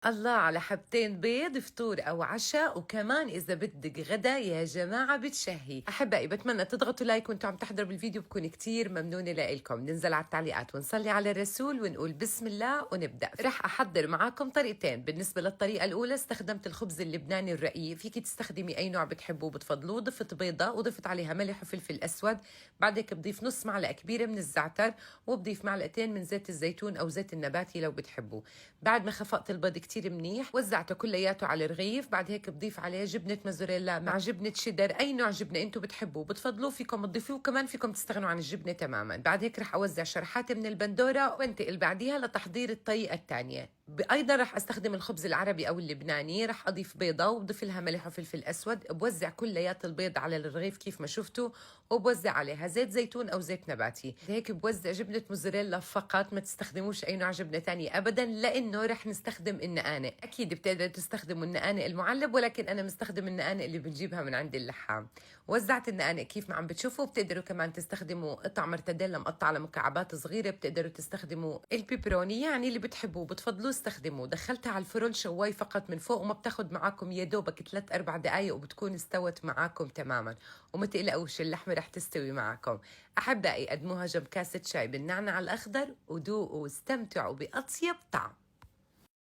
الله على حبتين بيض فطور أو عشاء، وكمان إذا بدك غدا يا جماعة بتشهي. أحبائي بتمنى تضغطوا لايك وانتم عم تحضروا بالفيديو، بكون كتير ممنونة لإلكم. ننزل على التعليقات ونصلي على الرسول ونقول بسم الله ونبدأ. رح أحضر معاكم طريقتين. بالنسبة للطريقة الأولى استخدمت الخبز اللبناني الرقيق، فيك تستخدمي أي نوع بتحبوه بتفضلوه. ضفت بيضة وضفت عليها ملح وفلفل أسود، بعد هيك بضيف نص معلقة كبيرة من الزعتر، وبضيف معلقتين من زيت الزيتون أو زيت النباتي لو بتحبوه. بعد ما خفقت البيض كتير منيح وزعته كلياته على الرغيف. بعد هيك بضيف عليه جبنة موزاريلا مع جبنة شيدر، أي نوع جبنة أنتم بتحبوه بتفضلوه فيكم تضيفوه، وكمان فيكم تستغنوا عن الجبنة تماما. بعد هيك رح أوزع شرحات من البندورة وانتقل بعديها لتحضير الطريقة الثانية. ايضا رح استخدم الخبز العربي او اللبناني. رح اضيف بيضه وبضيف لها ملح وفلفل اسود، بوزع كليات البيض على الرغيف كيف ما شفتوا، وبوزع عليها زيت زيتون او زيت نباتي. هيك بوزع جبنه موزاريلا فقط، ما تستخدموش اي نوع جبنه ثانيه ابدا، لانه رح نستخدم النقانق. اكيد بتقدروا تستخدموا النقانق المعلب، ولكن انا مستخدم النقانق اللي بنجيبها من عند اللحام. وزعت النقانق كيف ما عم بتشوفوا. بتقدروا كمان تستخدموا قطع مرتديلا مقطعه لمكعبات صغيره، بتقدروا تستخدموا البيبروني يعني اللي بتحبوه بتفضلوه استخدموه. دخلتها على الفرن شواي فقط من فوق، وما بتاخد معاكم يا دوبك 3-4 دقائق وبتكون استوت معاكم تماما. وما تقلقوش اللحمه رح تستوي معاكم. احبائي قدموها جنب كاسه شاي بالنعناع الاخضر، ودوقوا واستمتعوا باطيب طعم.